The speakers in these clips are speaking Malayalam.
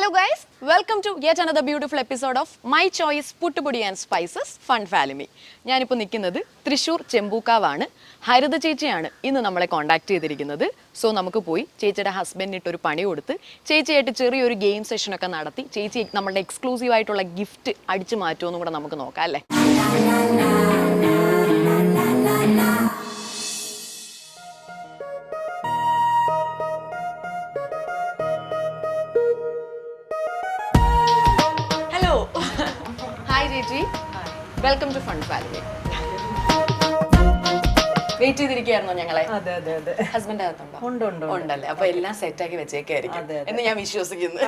Hello guys, welcome to yet another beautiful episode of My Choice Puttupudi and Spices Fun Family. ഞാനിപ്പോൾ നിൽക്കുന്നത് തൃശ്ശൂർ ചെമ്പൂക്കാവാണ്. ഹരിത ചേച്ചിയാണ് ഇന്ന് നമ്മളെ കോൺടാക്ട് ചെയ്തിരിക്കുന്നത്. സോ നമുക്ക് പോയി ചേച്ചിയുടെ ഹസ്ബൻഡിനിട്ട് ഒരു പണി കൊടുത്ത് ചേച്ചിയായിട്ട് ചെറിയൊരു ഗെയിം സെഷനൊക്കെ നടത്തി ചേച്ചി നമ്മളുടെ എക്സ്ക്ലൂസീവ് ആയിട്ടുള്ള ഗിഫ്റ്റ് അടിച്ചു മാറ്റുമെന്നും കൂടെ നമുക്ക് നോക്കാം അല്ലേ. ഹായ് ചേച്ചി, welcome to fun family. Wait ചെയ്തിരിക്കുകയായിരുന്നോ ഞങ്ങളെ? ഹസ്ബൻഡ് അകത്തുണ്ടോ? ഉണ്ടല്ലേ, അപ്പൊ എല്ലാം സെറ്റ് ആക്കി വെച്ചേക്കായിരിക്കും എന്ന് ഞാൻ വിശ്വസിക്കുന്നു.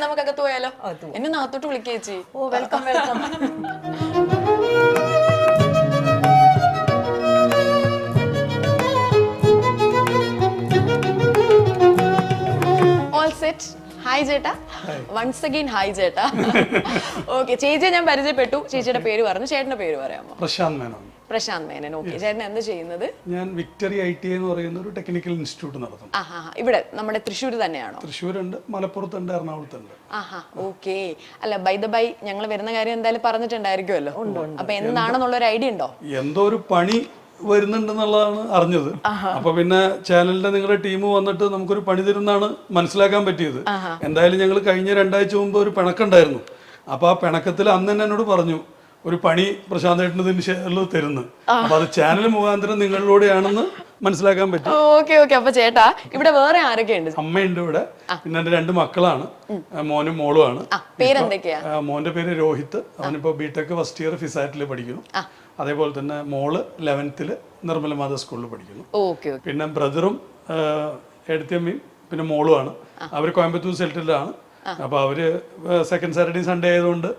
നമുക്കകത്ത് പോയാലോ? എന്നെ അകത്തോട്ട് വിളിക്കുക ചേച്ചി. ഓ, welcome welcome. All set. Hi ചേട്ടാ, വൺസ് അഗൈൻ ഹായ് ചേട്ടാ. ഓക്കെ, ചേച്ചിയെ ഞാൻ പരിചയപ്പെട്ടു. ചേച്ചിയുടെ പേര് പറഞ്ഞു, ചേട്ടന്റെ പേര് പറയാമോ? പ്രശാന്ത് മേനൻ. ഓക്കെ, ചേട്ടൻ എന്ത് ചെയ്യുന്നത്? ഞാൻ വിക്ടറി ITI എന്ന് പറയുന്ന ഒരു ടെക്നിക്കൽ ഇൻസ്റ്റിറ്റ്യൂട്ട് നടത്തുന്നു. ഇവിടെ നമ്മുടെ തൃശ്ശൂർ തന്നെയാണോ? തൃശ്ശൂരുണ്ട്, മലപ്പുറത്തുണ്ട്, എറണാകുളത്തുണ്ട്. ഓക്കെ. അല്ല, ബൈ ദ ബൈ ഞങ്ങൾ വരുന്ന കാര്യം എന്തായാലും പറഞ്ഞിട്ടുണ്ടായിരിക്കുമല്ലോ. അപ്പൊ എന്താണെന്നുള്ളൊരു ഐഡിയ ഉണ്ടോ? എന്തോ ഒരു പണി വരുന്നുണ്ടെന്നുള്ളതാണ് അറിഞ്ഞത്. അപ്പൊ പിന്നെ ചാനലിന്റെ നിങ്ങളുടെ ടീം വന്നിട്ട് നമുക്കൊരു പണി തരുന്നാണ് മനസ്സിലാക്കാൻ പറ്റിയത്. എന്തായാലും ഞങ്ങൾ കഴിഞ്ഞ 2 ആഴ്ച മുമ്പ് ഒരു പിണക്കുണ്ടായിരുന്നു. അപ്പൊ ആ പിണക്കത്തിൽ അന്ന് തന്നെ എന്നോട് പറഞ്ഞു ഒരു പണി പ്രശാന്ത് ഏട്ടന് തരുന്നു. അപ്പൊ അത് ചാനൽ മുഖാന്തരം നിങ്ങളിലൂടെയാണെന്ന് മനസ്സിലാക്കാൻ പറ്റും. Okay okay. അപ്പൊ ചേട്ടാ, ഇവിടെ വേറെ ആരൊക്കെ ഉണ്ട്? അമ്മയുണ്ട് ഇവിടെ, പിന്നെ എന്റെ 2 മക്കളാണ്, മോനും മോളുമാണ്. പേരെന്തൊക്കെയാ? മോന്റെ പേര് രോഹിത്, അവനിപ്പോ BTech ഫസ്റ്റ് ഇയർ ഫിസാറ്റിൽ പഠിക്കുന്നു. അതേപോലെ തന്നെ മോള് 11th നിർമ്മല മാത സ്കൂളിൽ പഠിക്കുന്നു. പിന്നെ ബ്രദറും എഴുത്തിയമ്മയും പിന്നെ മോളുമാണ്. അവര് കോയമ്പത്തൂർ സെറ്റിലാണ്. അപ്പൊ അവര് സെക്കൻഡ് സാറ്റർഡേ സൺഡേ ആയതുകൊണ്ട്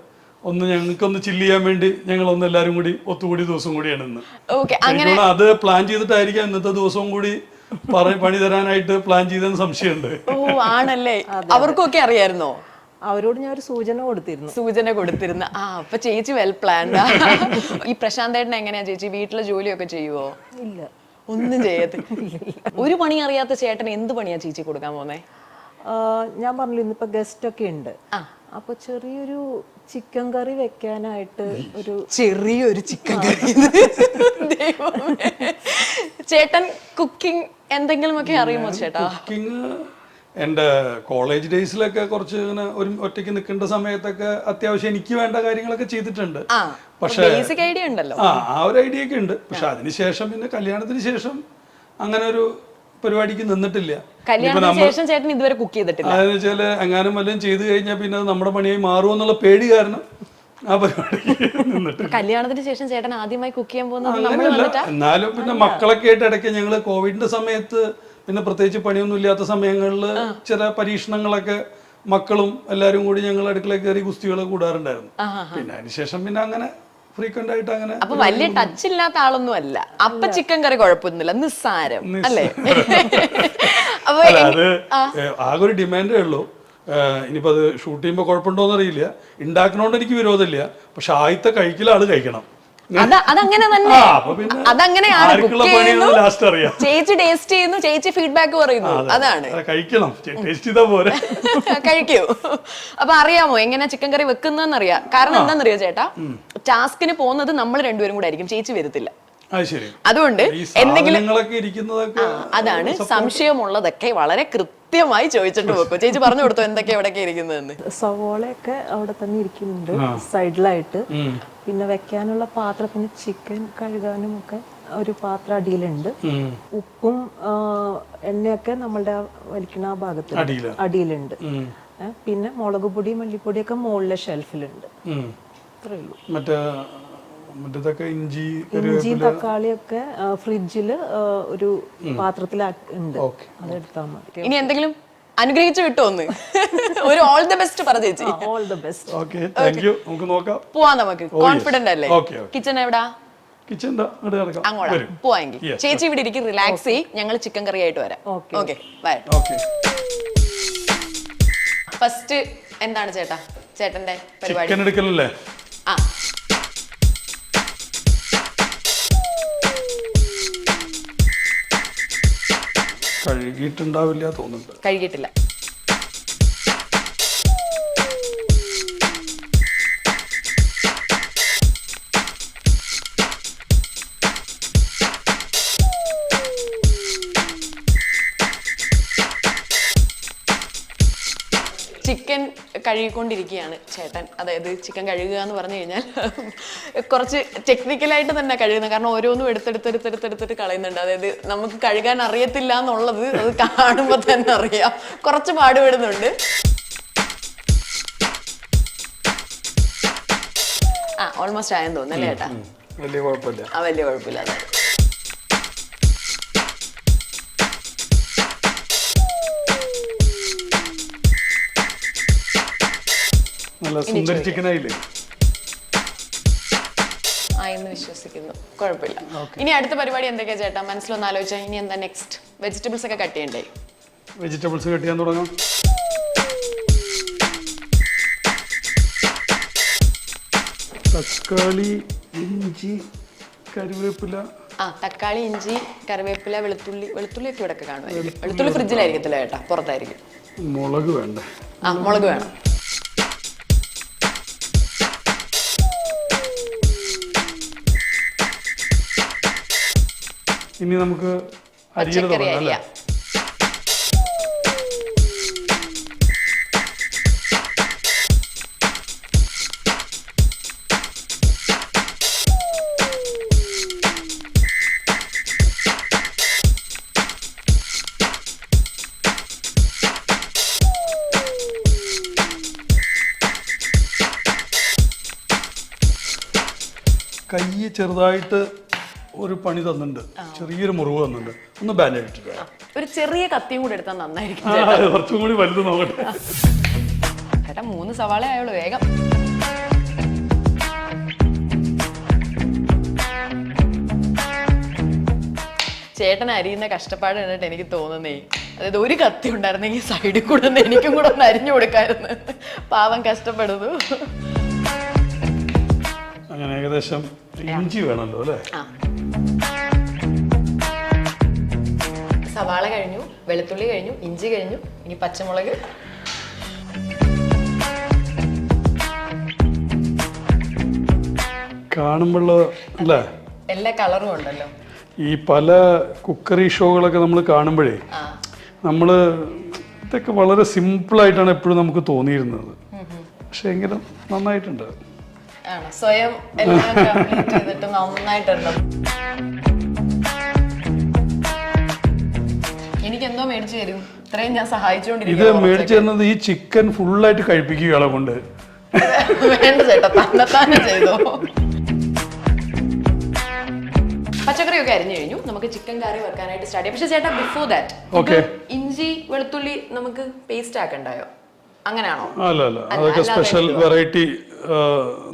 ഞങ്ങൾക്കൊന്ന് ചില്ല് ചെയ്യാൻ വേണ്ടി ഞങ്ങളൊന്ന് എല്ലാരും കൂടി ഒത്തുകൂടി ദിവസം കൂടിയാണ് ഇന്ന്. അത് പ്ലാൻ ചെയ്തിട്ടായിരിക്കാം ഇന്നത്തെ ദിവസവും കൂടി പണി തരാനായിട്ട് പ്ലാൻ ചെയ്തെന്ന് സംശയമുണ്ട്. ഓ ആണല്ലേ, അവർക്കൊക്കെ അറിയായിരുന്നോ? അവരോട് ഞാൻ ഒരു സൂചന കൊടുത്തിരുന്നു. അപ്പൊ ചേച്ചി വെൽ പ്ലാൻഡ്. ഈ പ്രശാന്തേട്ടൻ എങ്ങനെയാ ചേച്ചി, വീട്ടിലെ ജോലിയൊക്കെ ചെയ്യുവോ? ഇല്ല, ഒന്നും ചെയ്യത്തില്ല. ഒരു പണി അറിയാത്ത ചേട്ടൻ എന്ത് പണിയാ ചേച്ചി കൊടുക്കാൻ പോന്നേ? ഞാൻ പറഞ്ഞില്ല, ഇന്നിപ്പോ ഗസ്റ്റ് ഒക്കെ ഉണ്ട്. അപ്പൊ ചെറിയൊരു ചിക്കൻ കറി വെക്കാനായിട്ട് ചെറിയൊരു ചിക്കൻ കറി. ചേട്ടൻ കുക്കിംഗ് എന്തെങ്കിലുമൊക്കെ അറിയുമോ ചേട്ടാ? കുക്കിംഗ് എൻ്റെ കോളേജ് ഡേയ്സിലൊക്കെ കുറച്ച് ഇങ്ങനെ ഒറ്റയ്ക്ക് നിൽക്കേണ്ട സമയത്തൊക്കെ അത്യാവശ്യം എനിക്ക് വേണ്ട കാര്യങ്ങളൊക്കെ ചെയ്തിട്ടുണ്ട്. പക്ഷേ ആ ഒരു ഐഡിയ ഒക്കെ ഉണ്ട്. പക്ഷെ അതിനുശേഷം പിന്നെ കല്യാണത്തിന് ശേഷം അങ്ങനെ ഒരു പരിപാടിക്ക് നിന്നിട്ടില്ല. ഇതുവരെ കുക്ക് ചെയ്തിട്ടില്ല. അതെന്ന് വെച്ചാല് എങ്ങാനും വല്ലതും ചെയ്തു കഴിഞ്ഞാൽ പിന്നെ അത് നമ്മുടെ പണിയായി മാറുമെന്നുള്ള പേടി കാരണം ആ പരിപാടിക്ക് നിന്നിട്ടില്ല. കല്യാണത്തിന് ശേഷം ചേട്ടൻ ആദ്യമായി കുക്ക് ചെയ്യാൻ പോകുന്നത്? എന്നാലും പിന്നെ മക്കളൊക്കെ ആയിട്ട് ഇടയ്ക്ക് ഞങ്ങള് കോവിഡിന്റെ സമയത്ത് പിന്നെ പ്രത്യേകിച്ച് പണിയൊന്നും ഇല്ലാത്ത സമയങ്ങളിൽ ചില പരീക്ഷണങ്ങളൊക്കെ മക്കളും എല്ലാരും കൂടി ഞങ്ങൾ അടുക്കളയിൽ കയറി കുസ്തികൾ കൂടാറുണ്ടായിരുന്നു. പിന്നെ അതിനുശേഷം പിന്നെ അങ്ങനെ ഫ്രീക്വന്റ് ആയിട്ട് അങ്ങനെ. അപ്പൊ വലിയ ടച്ച് ഇല്ലാത്ത ആളൊന്നും അല്ല. അപ്പൊ ചിക്കൻ കറി കുഴപ്പമൊന്നുമില്ല, നിസ്സാരം അല്ലേ? അത് ആകെ ഒരു ഡിമാൻഡേ ഉള്ളൂ. ഇനിയിപ്പോ അത് ഷൂട്ട് ചെയ്യുമ്പോ കുഴപ്പമുണ്ടോന്ന് അറിയില്ല. ഉണ്ടാക്കണോണ്ട് എനിക്ക് വിരോധമില്ല, പക്ഷെ ആദ്യത്തെ കഴിക്കൽ ആള് കഴിക്കണം. അതങ്ങനെ തന്നെ, അതങ്ങനെയാണ്. ചേച്ചി ടേസ്റ്റ് ചെയ്യുന്നു, ചേച്ചി ഫീഡ്ബാക്ക് പറയുന്നു, അതാണ്. കഴിക്കണം, ടേസ്റ്റ് ചെയ്താ പോരെ. കഴിക്കൂ. അപ്പൊ അറിയാമോ എങ്ങനെ ചിക്കൻ കറി വെക്കുന്നതെന്ന് അറിയാം. കാരണം എന്താണെന്നറിയോ ചേട്ടാ, ടാസ്കിന് പോകുന്നത് നമ്മൾ രണ്ടുപേരും കൂടെ ആയിരിക്കും, ചേച്ചി വരത്തില്ല. അതുകൊണ്ട് എന്തെങ്കിലും അതാണ് സംശയമുള്ളതൊക്കെ വളരെ കൃത്യമായി ചോദിച്ചിട്ട് വെക്കും. ചേച്ചി പറഞ്ഞു കൊടുത്തു എന്തൊക്കെ എവിടെയൊക്കെ ഇരിക്കുന്നതെന്ന്. സവോളയൊക്കെ അവിടെ തന്നെ ഇരിക്കുന്നുണ്ട് സൈഡിലായിട്ട്. പിന്നെ വെക്കാനുള്ള പാത്രത്തിന് ചിക്കൻ കഴുകാനും ഒക്കെ ഒരു പാത്രം അടിയിലുണ്ട്. ഉപ്പും എണ്ണയൊക്കെ നമ്മളുടെ വലിക്കുന്ന ആ ഭാഗത്ത് അടിയിലുണ്ട്. പിന്നെ മുളക് പൊടി മല്ലിപ്പൊടിയൊക്കെ മുകളിലെ ഷെൽഫിലുണ്ട്. അത്രേ ഉള്ളൂ. ഇഞ്ചി തക്കാളിയൊക്കെ ഫ്രിഡ്ജില് ഒരു പാത്രത്തിലുണ്ട്, അതെടുത്താൽ മതി. ഇനി എന്തെങ്കിലും അനുഗ്രഹിച്ചു കിട്ടുമെന്ന് ഒരു ഓൾ ദ ബെസ്റ്റ് പറ ചേച്ചി. All the best. പോവാം, നമുക്ക് കോൺഫിഡന്റ് അല്ലേ? കിച്ചൺ എവിടാ? അങ്ങോട്ടാ പോവാമെങ്കിൽ ചേച്ചി ഇവിടെ ഇരിക്കും, റിലാക്സ് ചെയ്യ്. ഞങ്ങൾ ചിക്കൻ കറി ആയിട്ട് വരാം. Okay bye. ഫസ്റ്റ് എന്താണ് ചേട്ടാ ചേട്ടന്റെ പരിപാടി? ആ, കഴുകിയിട്ടുണ്ടാവില്ല തോന്നുന്നുണ്ട്. കഴുകിയിട്ടില്ല. ചിക്കൻ കഴുകിക്കൊണ്ടിരിക്കുകയാണ് ചേട്ടൻ. അതായത് ചിക്കൻ കഴുകുക എന്ന് പറഞ്ഞു കഴിഞ്ഞാൽ കുറച്ച് ടെക്നിക്കലായിട്ട് തന്നെ കഴുകുന്നത്. കാരണം ഓരോന്നും എടുത്തെടുത്തെടുത്തെടുത്തെടുത്തിട്ട് കളയുന്നുണ്ട്. അതായത് നമുക്ക് കഴുകാൻ അറിയത്തില്ല എന്നുള്ളത് അത് കാണുമ്പോൾ തന്നെ അറിയാം. കുറച്ച് പാടുപെടുന്നുണ്ട്. ഓൾമോസ്റ്റ് ആയെന്ന് തോന്നുന്നല്ലേ ചേട്ടാ? വലിയ കുഴപ്പമില്ല. വലിയ കുഴപ്പമില്ല. അതെ, നല്ല സുന്ദരി ചിക്കനായില്ലേ? ആയെന്ന് വിശ്വസിക്കുന്നു. കുഴപ്പമില്ല. ഇനി അടുത്ത പരിപാടി എന്തൊക്കെയാ ചേട്ടാ? മനസ്സിലൊന്ന് ആലോചിച്ചാൽ ഇനി എന്താ നെക്സ്റ്റ്? വെജിറ്റബിൾസ് ഒക്കെ കട്ട് ചെയ്യണ്ടേ? വെജിറ്റബിൾസ് കട്ട് ചെയ്യാൻ തുടങ്ങാം. തക്കാളി, ഇഞ്ചി, കറിവേപ്പില. തക്കാളി, ഇഞ്ചി, കറിവേപ്പില, വെളുത്തുള്ളി. വെളുത്തുള്ളിയൊക്കെ ഇവിടെ ഒക്കെ കാണുമായിരിക്കും. വെളുത്തുള്ളി ഫ്രിഡ്ജിലായിരിക്കത്തില്ല ചേട്ടാ, പുറത്തായിരിക്കും. മുളക് വേണ്ടേ? മുളക് വേണം. ഇനി നമുക്ക് അരിയുടെ തുടങ്ങാം അല്ലേ? കൈ ചെറുതായിട്ട് ഒരു പണി തന്നിട്ടുണ്ട്, ചെറിയൊരു മുറിവ് തന്നിട്ടുണ്ട്. ഒന്ന് ബാൻഡേജ് ഇട്ടിട്ട് ഒരു ചെറിയ കത്തിയും കൂടെ എടുത്താൽ നന്നായിരിക്കും. കുറച്ചും കൂടി വലുത് നോക്കട്ടെ ചേട്ടാ. 3 സവാള ആയുള്ളൂ, വേഗം. ചേട്ടൻ അരിയുന്ന കഷ്ടപ്പാട് കണ്ടിട്ട് എനിക്ക് തോന്നുന്നേ, അതായത് ഒരു കത്തി ഉണ്ടായിരുന്നെങ്കിൽ സൈഡിൽ കൂടെ ഒന്ന് എനിക്കും കൂടെ ഒന്ന് അരിഞ്ഞു കൊടുക്കായിരുന്നു. പാവം കഷ്ടപ്പെടുന്നു. അങ്ങനെ ഏകദേശം ഇഞ്ചി വേണമല്ലോ അല്ലേ? സവാള കഴിഞ്ഞു, വെളുത്തുള്ളി കഴിഞ്ഞു, ഇഞ്ചി കഴിഞ്ഞു. ഇനി പച്ചമുളക്. കാണുമ്പോഴോ അല്ലേ? എല്ലാ കളറും ഉണ്ടല്ലോ. ഈ പല കുക്കറി ഷോകളൊക്കെ നമ്മൾ കാണുമ്പോഴേ നമ്മൾ ഇതൊക്കെ വളരെ സിമ്പിളായിട്ടാണ് എപ്പോഴും നമുക്ക് തോന്നിയിരുന്നത്. പക്ഷെ എങ്കിലും നന്നായിട്ടുണ്ട്. സ്വയം എല്ലാം കംപ്ലീറ്റ് ചെയ്തിട്ട് നന്നായിട്ടുണ്ട്. എനിക്കെന്തോ മേടിച്ചു തരും. ഇത്രയും ഞാൻ സഹായിച്ചുകൊണ്ടിരിക്കും. ഇത് മേടിച്ചു തരുന്നത് ഈ ചിക്കൻ ഫുള്ളായിട്ട് കഴിപ്പിക്കുകയാണ് കൊണ്ട്. വേണ്ട ചേട്ടാ, തന്നെത്താനെ ചെയ്തോ. പച്ചക്കറിയൊക്കെ അരിഞ്ഞു കഴിഞ്ഞു. നമുക്ക് ചിക്കൻ കറി വെക്കാനായിട്ട് സ്റ്റാർട്ട് ചെയ്യാം. പക്ഷെ ചേട്ടാ, ബിഫോർ ദാറ്റ് ഇഞ്ചി വെളുത്തുള്ളി നമുക്ക് പേസ്റ്റ് ആക്കണ്ടായോ? അങ്ങനെയാണോ? അല്ല അല്ല, അതൊക്കെ സ്പെഷ്യൽ വെറൈറ്റി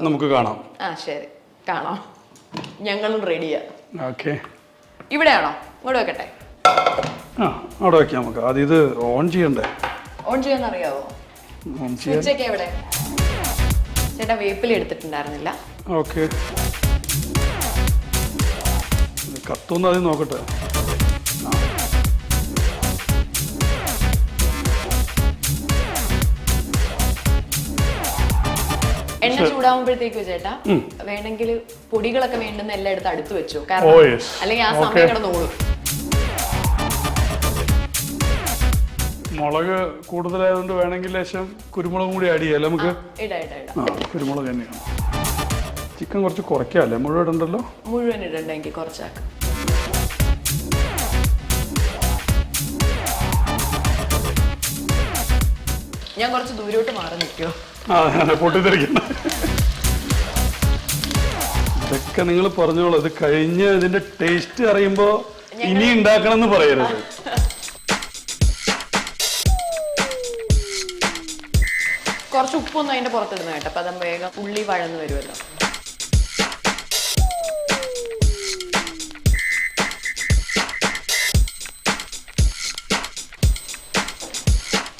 നമുക്ക് കാണാം. ശരി, കാണാം. ഞങ്ങളും റെഡിയാ. ഓക്കെ, ഇവിടെയാണോ? ഇങ്ങോട്ട് വെക്കട്ടെ? അവിടെ വെക്കാം നമുക്ക്. അത് ഇത് ഓൺ ചെയ്യണ്ടേ? ഓൺ ചെയ്യാൻ അറിയാവോ? സ്വിച്ചൊക്കെ എവിടെ? ചേട്ടാ, വേപ്പില എടുത്തിട്ടുണ്ടായിരുന്നില്ല. ഓക്കെ, കത്തൊന്നും അത് നോക്കട്ടെ. എണ്ണ ചൂടാവുമ്പോഴത്തേക്കോ ചേട്ടാ, വേണമെങ്കിൽ പൊടികളൊക്കെ വേണ്ടുന്ന എല്ലാം എടുത്ത് അടുത്ത് വെച്ചു. കാരണം അല്ലെങ്കിൽ ആ സമയം കിടന്നോളൂ. മുളക് കൂടുതലായതുകൊണ്ട് വേണമെങ്കിൽ ലേശം കുരുമുളകും കൂടി ആഡ് ചെയ്യാം നമുക്ക്. കുരുമുളക് തന്നെയാണ്. ചിക്കൻ കുറച്ച് കുറയ്ക്കാല്ലേ? മുഴുവൻ ഇടണ്ടല്ലോ? മുഴുവൻ ഇടണ്ടെങ്കിൽ കുറച്ചാക്കാം. ഞാൻ കുറച്ച് ദൂരോട്ട് മാറി നിൽക്കുമോ? പൊട്ടിത്തെറിക്കുന്ന ഇതൊക്കെ നിങ്ങൾ പറഞ്ഞോളൂ. ഇത് കഴിഞ്ഞ് ഇതിന്റെ ടേസ്റ്റ് അറിയുമ്പോ ഇനി ഉണ്ടാക്കണം എന്ന് പറയരുത്. കുറച്ച് ഉപ്പൊന്നും അതിന്റെ പുറത്തിടുന്ന കേട്ടോ. അപ്പൊ അത് വേഗം ഉള്ളി വഴന്ന് വരുമല്ലോ.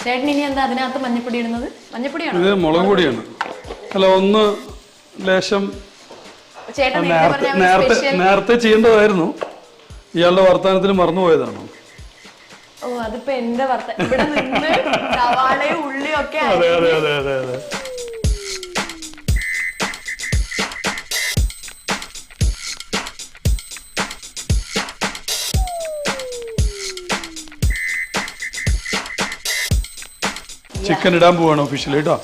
ചേട്ടൻ ഇനി എന്താ അതിനകത്ത് മഞ്ഞപ്പൊടി ഇടുന്നത്? മഞ്ഞപ്പൊടിയാണ്? ഇത് മുളക് പൊടിയാണ്. അല്ല, ഒന്ന് ലേശം നേരത്തെ ചെയ്യേണ്ടതായിരുന്നു. ഇയാളുടെ വർത്തമാനത്തിൽ മറന്നുപോയതാണോ? ഓ, അതിപ്പോ എന്റെ ഇവിടെ നിന്ന് സവാളയും ഉള്ളിയും ഒക്കെ. അതെ അതെ അതെ അതെ അതെ. ചിക്കൻ ഇടാൻ പോവാണ് ഒഫീഷ്യലി കേട്ടോ.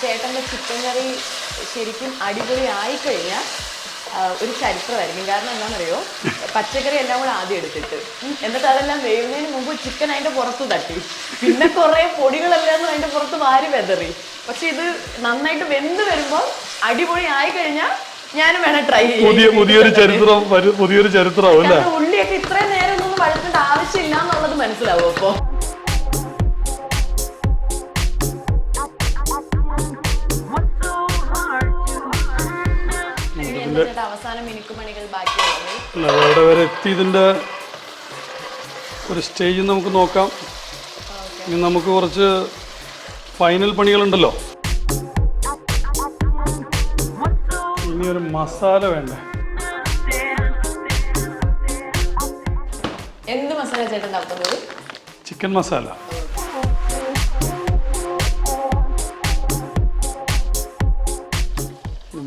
ചേട്ടൻ്റെ ചിക്കൻ കറി ശരിക്കും അടിപൊളി ആയിക്കഴിഞ്ഞാൽ ഒരു ചരിത്രമായിരിക്കും. കാരണം എന്താണെന്നറിയോ, പച്ചക്കറി എല്ലാം കൂടെ ആദ്യം എടുത്തിട്ട് എന്നിട്ട് അതെല്ലാം വേവുന്നതിന് മുമ്പ് ചിക്കൻ അതിൻ്റെ പുറത്ത് തട്ടി, പിന്നെ കുറേ പൊടികളെല്ലാം അതിൻ്റെ പുറത്ത് വാരി വെതറി. പക്ഷെ ഇത് നന്നായിട്ട് വെന്ത് വരുമ്പോൾ അടിപൊളി ആയി കഴിഞ്ഞാൽ ഞാനും വേണം ട്രൈ ചെയ്യാം. പുതിയൊരു ചരിത്രം അല്ലേ. ഉള്ളിയൊക്കെ ഇത്രയും നേരം ഒന്നും വഴക്കേണ്ട ആവശ്യമില്ല എന്നുള്ളത് മനസ്സിലാവും. അപ്പോ അവസാന മിനുക്കുമണികൾ ബാക്കിയുള്ളത് അവിടെ വരെ എത്തി. ഇതിൻ്റെ ഒരു സ്റ്റേജ് നമുക്ക് നോക്കാം. ഇനി നമുക്ക് കുറച്ച് ഫൈനൽ പണികളുണ്ടല്ലോ. ഇനി ഒരു മസാല വേണ്ടേ? എന്ത് മസാല ചേട്ടൻ ഉണ്ടാക്കുന്നത്? ചിക്കൻ മസാല.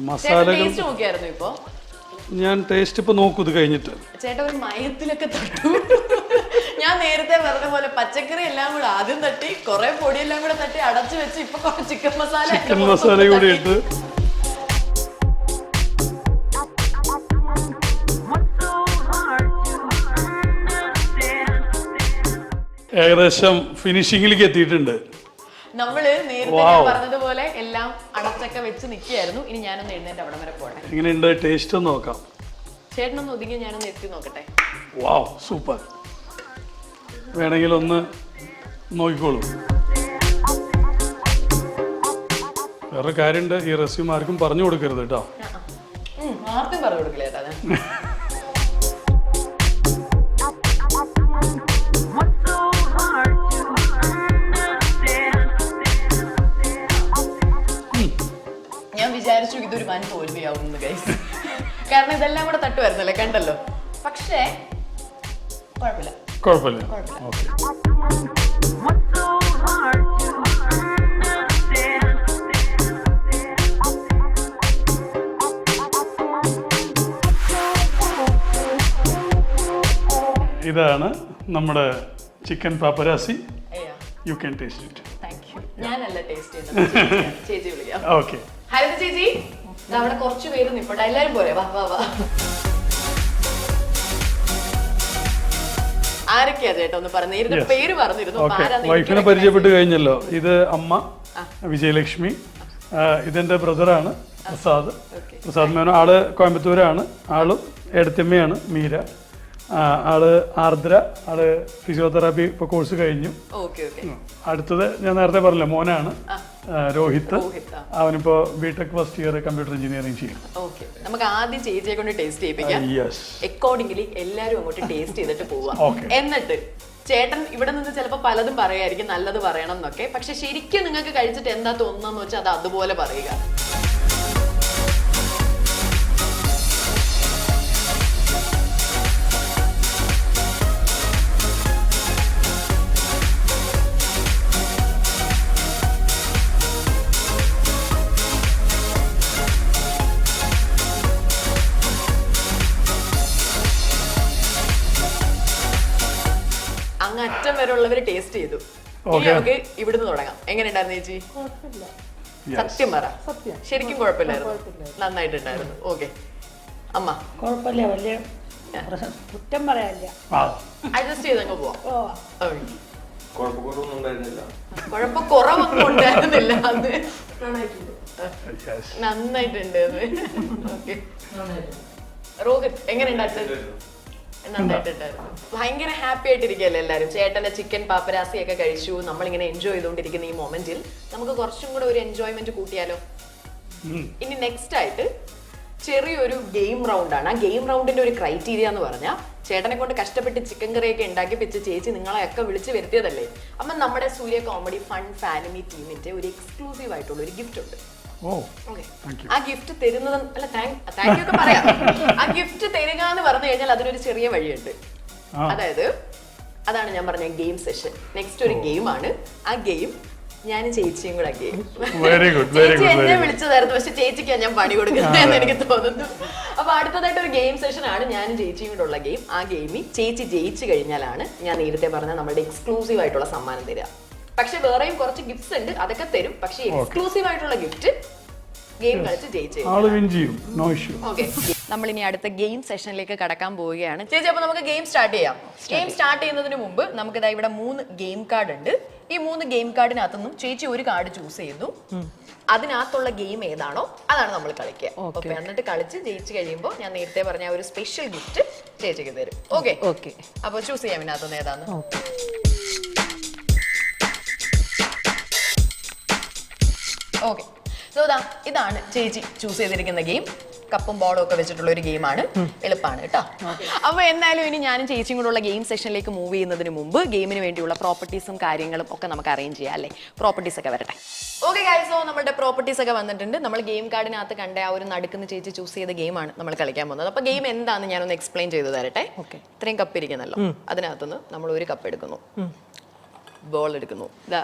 മസാലകൾ ഞാൻ ടേസ്റ്റ് ഇപ്പൊ നോക്കൂ ഇത് കഴിഞ്ഞിട്ട്. ചേട്ടാ ഒരു മയത്തിലൊക്കെ തട്ടു. ഞാൻ നേരത്തെ പറഞ്ഞ പോലെ പച്ചക്കറി എല്ലാം കൂടെ ആദ്യം തട്ടി, കുറെ പൊടിയെല്ലാം കൂടെ തട്ടി അടച്ചു വെച്ച് ഇപ്പൊ ചിക്കൻ മസാല കൂടി ഇട്ട് ഏകദേശം ഫിനിഷിംഗിലേക്ക് എത്തിയിട്ടുണ്ട്. നമ്മള് നേരത്തെ പറഞ്ഞതുപോലെ എല്ലാം അടച്ചൊക്കെ വെച്ച് നിൽക്കുകയായിരുന്നു. ഇനി ഞാനൊന്ന് എഴുന്നേറ്റ് അവിടെ വരെ പോട്ടെ. എങ്ങനെയുണ്ട് ടേസ്റ്റ് ഒന്ന് നോക്കാം. ചേട്ടനൊന്ന് ഒതുങ്ങി ഞാനൊന്ന് എത്തി നോക്കട്ടെ. വാവ്, സൂപ്പർ. വേണമെങ്കിൽ ഒന്ന് നോക്കിക്കോളൂ. വേറെ കാര്യമുണ്ട്, ഈ റെസ്യൂം ആർക്കും പറഞ്ഞു കൊടുക്കരുത് കേട്ടോ. ആർക്കും പറഞ്ഞു കൊടുക്കില്ല ചേട്ടാ. ഞാൻ വിചാരിച്ചു ഇതൊരു വൻ തോൽവിയാവുന്നത് ഗൈസ്. കാരണം ഇതെല്ലാം കൂടെ തട്ടു വരുന്നല്ലേ, കണ്ടല്ലോ. പക്ഷേ കുഴപ്പമില്ല. ഇതാണ് നമ്മുടെ chicken paparazzi. You can taste it. ഞാനല്ല ടേസ്റ്റ് ചെയ്യുന്നത്, ചേച്ചി വിളിക്കാം. ഓക്കെ. ഹരിത ചേച്ചി, അവിടെ കുറച്ച് പേര് നിൽപ്പട്ടെ. എല്ലാരും പോരെ? വാ വാ വാ. ആരൊക്കെയാ ചേട്ടാ ഒന്ന് പറഞ്ഞു? പേര് പറഞ്ഞിരുന്നു. വൈഫിനെ പരിചയപ്പെട്ട് കഴിഞ്ഞല്ലോ. ഇത് അമ്മ വിജയലക്ഷ്മി. ഇതെന്റെ ബ്രദറാണ് പ്രസാദ് മേനോൻ. ആള് കോയമ്പത്തൂരാണ്. ആളും എടത്തിയമ്മയാണ് മീര. ആള് ആർദ്ര. ആള് ഫിസിയോതെറാപ്പി ഇപ്പൊ കോഴ്സ് കഴിഞ്ഞു. അടുത്തത് ഞാൻ നേരത്തെ പറഞ്ഞില്ല, മോനാണ് രോഹിത്. അവനിപ്പോ B Tech first year computer engineering ചെയ്യും. നമുക്ക് ആദ്യം ചേച്ചിയെ കൊണ്ട് ടേസ്റ്റ് ചെയ്യിപ്പിക്കാം. അക്കോർഡിംഗ്ലി എല്ലാരും അങ്ങോട്ട് ടേസ്റ്റ് ചെയ്തിട്ട് പോവാം. എന്നിട്ട് ചേട്ടൻ ഇവിടെ നിന്ന് ചിലപ്പോൾ പലതും പറയായിരിക്കും, നല്ലത് പറയണം എന്നൊക്കെ. പക്ഷെ ശരിക്കും നിങ്ങൾക്ക് കഴിച്ചിട്ട് എന്താ തോന്നുന്നതെന്ന് വെച്ചാൽ അത് അതുപോലെ പറയുക. അങ്ങ് അറ്റം വരെ ഉള്ളവര് ടേസ്റ്റ് ചെയ്തു. ഇനി നമുക്ക് ഇവിടുന്ന് തുടങ്ങാം. എങ്ങനെ ഉണ്ടായിരുന്നു ചേച്ചി? സത്യം പറ. ശരിക്കും കുഴപ്പമില്ലായിരുന്നു, നന്നായിട്ടുണ്ടായിരുന്നു. ഓക്കെ അമ്മ? കുഴപ്പമില്ല, വലിയ കുറ്റം പറയാനില്ല. അഡ്ജസ്റ്റ് ചെയ്തങ്ങ് പോവാം. കുഴപ്പക്കുറവൊന്നും ഉണ്ടായിരുന്നില്ല. അത് നന്നായിട്ടുണ്ട്. ഓക്കെ രോഹിത്, എങ്ങനെ ഉണ്ടായിരുന്നു? നന്നായിട്ടുണ്ടായിരുന്നു. ഭയങ്കര ഹാപ്പി ആയിട്ടിരിക്കുകയല്ലേ എല്ലാവരും? ചേട്ടന്റെ ചിക്കൻ പാപ്പരാസി ഒക്കെ കഴിച്ചു. നമ്മളിങ്ങനെ എൻജോയ് ചെയ്തുകൊണ്ടിരിക്കുന്ന ഈ മൊമെന്റിൽ നമുക്ക് കുറച്ചും കൂടെ ഒരു എൻജോയ്മെന്റ് കൂട്ടിയാലോ? ഇനി നെക്സ്റ്റ് ആയിട്ട് ചെറിയൊരു ഗെയിം റൗണ്ടാണ്. ആ ഗെയിം റൗണ്ടിന്റെ ഒരു ക്രൈറ്റീരിയ എന്ന് പറഞ്ഞാൽ, ചേട്ടനെ കൊണ്ട് കഷ്ടപ്പെട്ട് ചിക്കൻ കറിയൊക്കെ ഉണ്ടാക്കിപ്പിച്ച് ചേച്ചി നിങ്ങളെയൊക്കെ വിളിച്ച് വരുത്തിയതല്ലേ. അപ്പം നമ്മുടെ സൂര്യ കോമഡി ഫൺ ഫാമിലി ടീമിന്റെ ഒരു എക്സ്ക്ലൂസീവ് ആയിട്ടുള്ള ഒരു ഗിഫ്റ്റ് ഉണ്ട്. ആ ഗിഫ്റ്റ് തരുന്നത് അല്ല, താങ്ക് യു ഒക്കെ പറയാം. ആ ഗിഫ്റ്റ് തരിക എന്ന് പറഞ്ഞു കഴിഞ്ഞാൽ അതിനൊരു ചെറിയ വഴിയുണ്ട്. അതായത് അതാണ് ഞാൻ പറഞ്ഞ ഗെയിം സെഷൻ. നെക്സ്റ്റ് ഒരു ഗെയിമാണ്. ആ ഗെയിം ഞാനും ചേച്ചിയും കൂടെ ഗെയിം. വെരി ഗുഡ് ചേച്ചി എന്നെ വിളിച്ചതായിരുന്നു, പക്ഷെ ചേച്ചിക്കാണ് ഞാൻ പണി കൊടുക്കുന്നതെന്ന് എനിക്ക് തോന്നുന്നു. അപ്പൊ അടുത്തതായിട്ട് ഒരു ഗെയിം സെഷൻ ആണ് ഞാനും ചേച്ചിയും കൂടെ ഉള്ള ഗെയിം. ആ ഗെയിമിൽ ചേച്ചി ജയിച്ചു കഴിഞ്ഞാലാണ് ഞാൻ നേരത്തെ പറഞ്ഞ നമ്മുടെ എക്സ്ക്ലൂസീവ് ആയിട്ടുള്ള സമ്മാനം തരിക. പക്ഷെ വേറെയും കുറച്ച് ഗിഫ്റ്റ്സ് ഉണ്ട്, അതൊക്കെ തരും. പക്ഷെ എക്സ്ക്ലൂസീവ് ആയിട്ടുള്ള ഗിഫ്റ്റ് ഗെയിം കളിച്ച് ജയിച്ചു. നമ്മൾ ഇനി അടുത്ത ഗെയിം സെഷനിലേക്ക് കടക്കാൻ പോവുകയാണ്. ചേച്ചി, അപ്പൊ നമുക്ക് ഗെയിം സ്റ്റാർട്ട് ചെയ്യാം. ഗെയിം സ്റ്റാർട്ട് ചെയ്യുന്നതിന് മുമ്പ് നമുക്ക് ഇതാ ഇവിടെ 3 ഗെയിം കാർഡ് ഉണ്ട്. ഈ 3 ഗെയിം കാർഡിനകത്തുനിന്നും ചേച്ചി ഒരു കാർഡ് ചൂസ് ചെയ്യുന്നു. അതിനകത്തുള്ള ഗെയിം ഏതാണോ അതാണ് നമ്മൾ കളിക്കുക. ഓക്കെ, എന്നിട്ട് കളിച്ച് ജയിച്ചു കഴിയുമ്പോൾ ഞാൻ നേരത്തെ പറഞ്ഞ ഒരു സ്പെഷ്യൽ ഗിഫ്റ്റ് ചേച്ചിക്ക് തരും. ഓക്കെ ഓക്കെ, അപ്പൊ ചൂസ് ചെയ്യാം ഇതിനകത്തുനിന്ന് ഏതാന്ന്. ഓക്കെ, സോ ഇതാണ് ചേച്ചി ചൂസ് ചെയ്തിരിക്കുന്ന ഗെയിം. കപ്പും ബോളും ഒക്കെ വെച്ചിട്ടുള്ള ഒരു ഗെയിമാണ്. എളുപ്പമാണ് കേട്ടോ. അപ്പൊ എന്തായാലും ഇനി ഞാനും ചേച്ചിയും കൂടെ ഉള്ള ഗെയിം സെഷനിലേക്ക് മൂവ് ചെയ്യുന്നതിന് മുമ്പ് ഗെയിമിന് വേണ്ടിയുള്ള പ്രോപ്പർട്ടീസും കാര്യങ്ങളും ഒക്കെ നമുക്ക് അറേഞ്ച് ചെയ്യാം അല്ലേ? പ്രോപ്പർട്ടീസ് ഒക്കെ വരട്ടെ. ഓക്കെ ഗൈസ്, സോ നമ്മുടെ പ്രോപ്പർട്ടീസ് ഒക്കെ വന്നിട്ടുണ്ട്. നമ്മൾ ഗെയിം കാർഡിനകത്ത് കണ്ട ആ ഒരു നടുക്കുന്ന ചേച്ചി ചൂസ് ചെയ്ത ഗെയിമാണ് നമ്മൾ കളിക്കാൻ പോകുന്നത്. അപ്പൊ ഗെയിം എന്താണെന്ന് ഞാനൊന്ന് എക്സ്പ്ലെയിൻ ചെയ്തു തരട്ടെ. ഓക്കെ, ഇത്രയും കപ്പ് ഇരിക്കുന്നല്ലോ, അതിനകത്തുനിന്ന് നമ്മൾ ഒരു കപ്പ് എടുക്കുന്നു, ബോൾ എടുക്കുന്നു, ഇതാ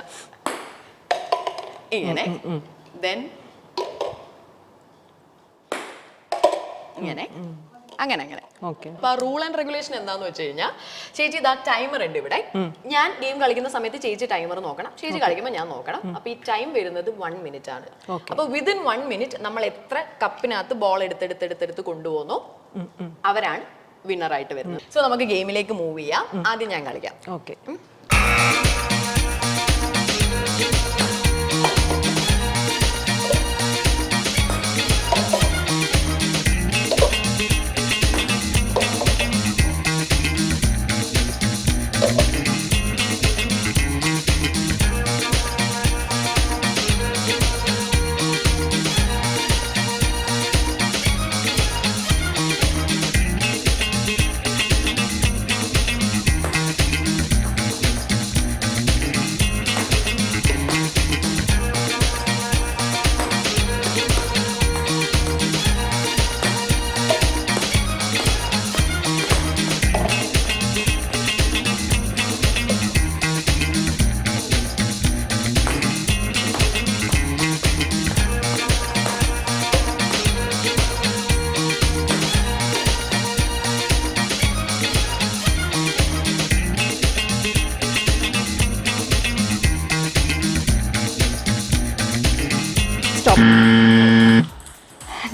ഇങ്ങനെ, ദെൻ ഇങ്ങനെ, അങ്ങനെ അങ്ങനെ. അപ്പൊ റൂൾ ആൻഡ് റെഗുലേഷൻ എന്താന്ന് വെച്ച് കഴിഞ്ഞാൽ, ചേച്ചി ഇതാ ടൈമർ ഉണ്ട് ഇവിടെ. ഞാൻ ഗെയിം കളിക്കുന്ന സമയത്ത് ചേച്ചി ടൈമർ നോക്കണം, ചേച്ചി കളിക്കുമ്പോൾ ഞാൻ നോക്കണം. അപ്പൊ ഈ ടൈം വരുന്നത് 1 മിനിറ്റ് ആണ്. അപ്പൊ വിതിൻ 1 മിനിറ്റ് നമ്മൾ എത്ര കപ്പിനകത്ത് ബോൾ എടുത്തെടുത്ത് കൊണ്ടുപോകുന്നോ അവരാണ് വിന്നർ ആയിട്ട് വരുന്നത്. സോ നമുക്ക് ഗെയിമിലേക്ക് മൂവ് ചെയ്യാം. ആദ്യം ഞാൻ കളിക്കാം. ഓക്കെ.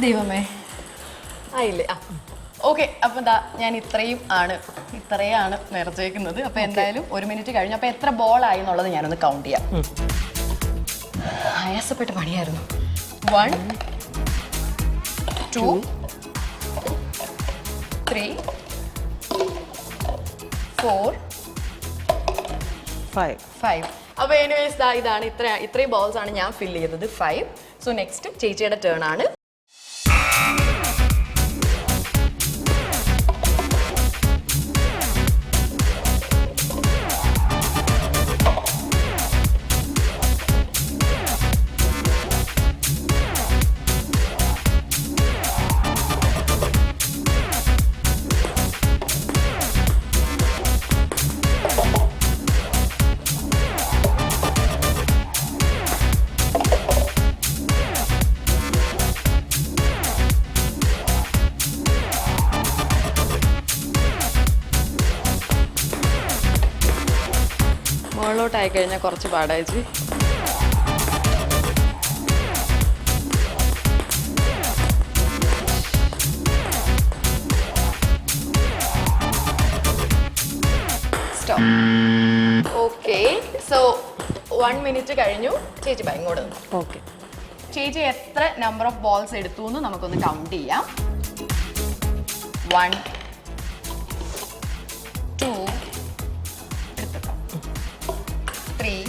ദൈവമേ, ആയില്ലേ? ഓക്കെ, അപ്പൊ എന്താ ഞാൻ ഇത്രയാണ് നിറച്ചേക്കുന്നത്. അപ്പൊ എന്തായാലും 1 മിനിറ്റ് കഴിഞ്ഞു. അപ്പൊ എത്ര ബോൾ ആയി എന്നുള്ളത് ഞാനൊന്ന് കൗണ്ട് ചെയ്യാം. ആയാസപ്പെട്ട പണിയായിരുന്നു. 1 2 3 4 5. അപ്പൊ എനിവേസ് ഇതാണ് ഇത്രയും ബോൾസ് ആണ് ഞാൻ ഫില്ല് ചെയ്തത്, 5. സോ നെക്സ്റ്റ് ചേച്ചിയുടെ ടേൺ ആണ്. മുകളിലോട്ടായി കഴിഞ്ഞാൽ കുറച്ച് പാടായിച്ച്. സ്റ്റോപ്പ്. ഓക്കെ, സോ 1 മിനിറ്റ് കഴിഞ്ഞു. ചേച്ചി ഇങ്ങോട്ട്. ഓക്കെ, ചേച്ചി എത്ര നമ്പർ ഓഫ് ബോൾസ് എടുത്തു എന്ന് നമുക്കൊന്ന് കൗണ്ട് ചെയ്യാം. 1 2 3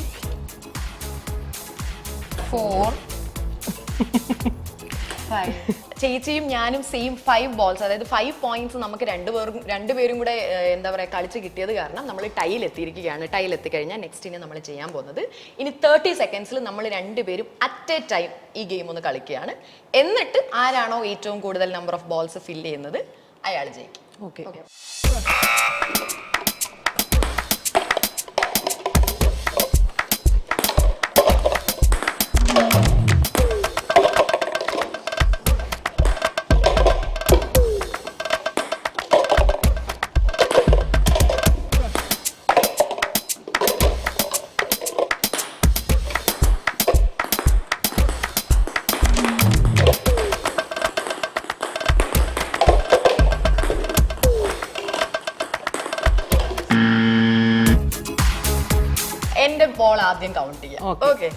4 5. ചേച്ചിയും ഞാനും സെയിം 5 ബോൾസ്, അതായത് 5 പോയിന്റ്സ് നമുക്ക് രണ്ടുപേരും കൂടെ എന്താ പറയുക കളിച്ച് കിട്ടിയത് കാരണം നമ്മൾ ടൈൽ എത്തിയിരിക്കുകയാണ്. ടൈൽ എത്തിക്കഴിഞ്ഞാൽ നെക്സ്റ്റ് ഇനി നമ്മൾ ചെയ്യാൻ പോകുന്നത്, ഇനി 30 സെക്കൻഡ്സിൽ നമ്മൾ രണ്ടുപേരും അറ്റ് എ ടൈം ഈ ഗെയിം ഒന്ന് കളിക്കുകയാണ്. എന്നിട്ട് ആരാണോ ഏറ്റവും കൂടുതൽ നമ്പർ ഓഫ് ബോൾസ് ഫില്ല് ചെയ്യുന്നത് അയാൾ ജയിക്കും. ഓക്കെ. ബോൾ ആദ്യം കൗണ്ട് ചെയ്യാം. ഓക്കെ,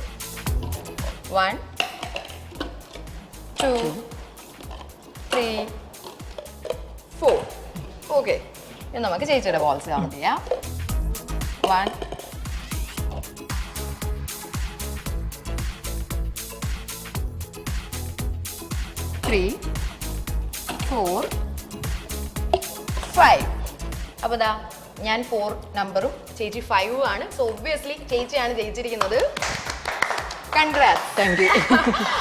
1 2 3 4. ഓക്കെ, ഇനി നമുക്ക് ചേച്ചിയുടെ ബോൾസ് കൗണ്ട് ചെയ്യാം. 1 3 4 5. അപ്പോൾ ദാ ഞാൻ 4 നമ്പറും ചേച്ചി 5 ആണ്. സോ ഒബ്വിയസ്ലി ചേച്ചിയാണ് ജയിച്ചിരിക്കുന്നത്. കൺഗ്രാറ്റ്സ്. Thank you.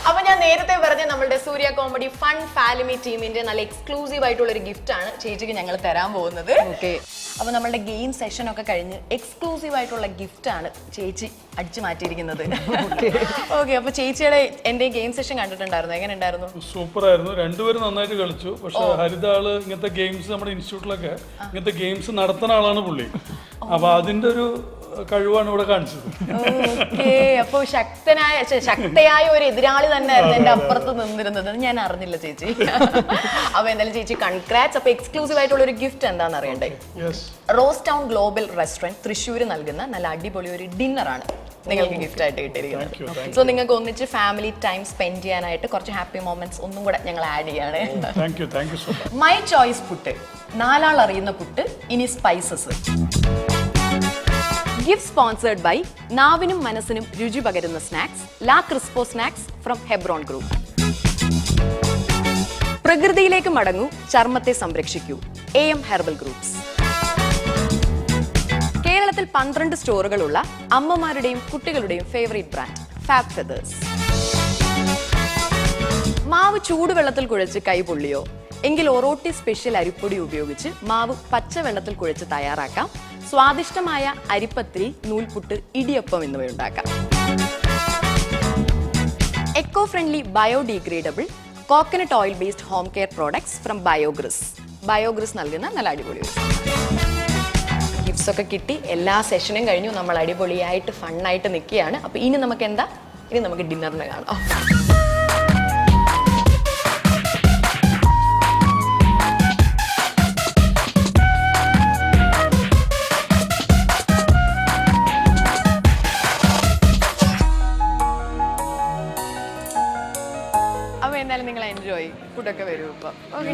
അപ്പൊ ഞാൻ നേരത്തെ പറഞ്ഞ നമ്മളുടെ സൂര്യ കോമഡി ഫൺ ഫാലിമി ടീമിന്റെ നല്ല എക്സ്ക്ലൂസീവ് ആയിട്ടുള്ള ഒരു ഗിഫ്റ്റ് ആണ് ചേച്ചിക്ക് ഞങ്ങൾ തരാൻ പോകുന്നത്. ഓക്കെ. അപ്പൊ നമ്മളുടെ ഗെയിം സെഷൻ ഒക്കെ കഴിഞ്ഞ് എക്സ്ക്ലൂസീവ് ആയിട്ടുള്ള ഗിഫ്റ്റ് ആണ് ചേച്ചി അടിച്ചു മാറ്റിയിരിക്കുന്നത്. ഓക്കെ, അപ്പൊ ചേച്ചിയുടെ എന്റെ ഗെയിം സെഷൻ കണ്ടിട്ടുണ്ടായിരുന്നു, എങ്ങനെ ഉണ്ടായിരുന്നു? സൂപ്പർ ആയിരുന്നു, രണ്ടുപേരും നന്നായിട്ട് കളിച്ചു. പക്ഷെ ഹരിത ആള് ഇങ്ങനത്തെ ഗെയിംസ് നമ്മുടെ ഇൻസ്റ്റിറ്റ്യൂട്ടിലൊക്കെ ഇങ്ങനത്തെ ഗെയിംസ് നടത്തുന്ന ആളാണ് പുള്ളി. അപ്പൊ അതിന്റെ ഒരു കഴിവാണ് ഇവിടെ കാണിച്ചത്. ഓക്കെ, അപ്പൊ ശക്തയായ ഒരു എതിരാളി തന്നെയായിരുന്നു എന്റെ അപ്പുറത്ത് നിന്നിരുന്നത്. ഞാൻ അറിഞ്ഞില്ല ചേച്ചി. അപ്പൊ എന്തായാലും ചേച്ചി കൺഗ്രാറ്റ്സ്. അപ്പൊ എക്സ്ക്ലൂസീവ് ആയിട്ടുള്ള ഒരു ഗിഫ്റ്റ് എന്താണെന്ന് അറിയണ്ടേ? Rose town global restaurant Thrissur നൽകുന്ന നല്ല അടിപൊളി ഒരു ഡിന്നറാണ് നിങ്ങൾക്ക് ഗിഫ്റ്റ് ആയിട്ട് കിട്ടിയിരിക്കുന്നത്. സോ നിങ്ങൾക്ക് ഒന്നിച്ച് ഫാമിലി ടൈം സ്പെൻഡ് ചെയ്യാനായിട്ട് കുറച്ച് ഹാപ്പി മൊമെന്റ്സ് ഒന്നും കൂടെ ഞങ്ങൾ ആഡ് ചെയ്യാണ്. മൈ ചോയ്സ് പുട്ട്, 4 ആൾ അറിയുന്ന പുട്ട്, ഇനി സ്പൈസസ്. ഗിഫ്റ്റ് സ്പോൺസേർഡ് ബൈ നാവിനും മനസ്സിനും രുചി പകരുന്ന സ്നാക്സ് ലാ Crespo snacks from Hebron group. പ്രകൃതിയിലേക്ക് മടങ്ങൂ, ചർമ്മത്തെ സംരക്ഷിക്കൂ, AM ഹെർബൽ ഗ്രൂപ്പ്സ്. കേരളത്തിൽ 12 സ്റ്റോറുകളുള്ള അമ്മമാരുടെയും കുട്ടികളുടെയും ഫേവറേറ്റ് ബ്രാൻഡ് ഫാബ് ഫെദേഴ്സ്. മാവ് ചൂടുവെള്ളത്തിൽ കുഴച്ച് കൈപൊള്ളിയോ എങ്കിൽ ഒറോട്ടി സ്പെഷ്യൽ അരിപ്പൊടി ഉപയോഗിച്ച് മാവ് പച്ചവെള്ളത്തിൽ കുഴച്ച് തയ്യാറാക്കാം. സ്വാദിഷ്ടമായ അരിപ്പത്തിരി, നൂൽപുട്ട്, ഇടിയപ്പം എന്നിവയുണ്ടാക്കാം. Eco friendly biodegradable coconut oil based home care products from ബയോഗ്രിസ് നൽകുന്ന നല്ല അടിപൊളി ഗിഫ്റ്റ്സ് ഒക്കെ കിട്ടി. എല്ലാ സെഷനും കഴിഞ്ഞു, നമ്മൾ അടിപൊളിയായിട്ട് ഫണ്ണായിട്ട് നിൽക്കുകയാണ്. അപ്പൊ ഇനി നമുക്ക് ഡിന്നറിന് കാണാം. അപ്പൊ എന്തായാലും നിങ്ങൾ എൻജോയ്, ഫുഡൊക്കെ വരും ഇപ്പൊ. ഓക്കെ,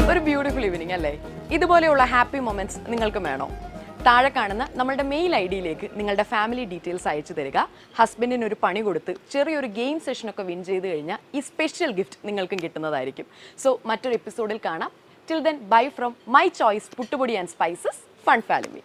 ഒരു ബ്യൂട്ടിഫുൾ ഈവനിങ് അല്ലേ? ഇതുപോലെയുള്ള ഹാപ്പി മൊമെന്റ്സ് നിങ്ങൾക്ക് വേണോ? താഴെ കാണുന്ന നമ്മളുടെ മെയിൽ ID-യിലേക്ക് നിങ്ങളുടെ ഫാമിലി ഡീറ്റെയിൽസ് അയച്ചു തരിക. ഹസ്ബൻഡിന് ഒരു പണി കൊടുത്ത് ചെറിയൊരു ഗെയിം സെഷനൊക്കെ വിൻ ചെയ്ത് കഴിഞ്ഞാൽ ഈ സ്പെഷ്യൽ ഗിഫ്റ്റ് നിങ്ങൾക്കും കിട്ടുന്നതായിരിക്കും. സോ മറ്റൊരു എപ്പിസോഡിൽ കാണാം. Till then, bye from my choice പുട്ടുപൊടി ആൻഡ് സ്പൈസസ് ഫൺ ഫാമിലി.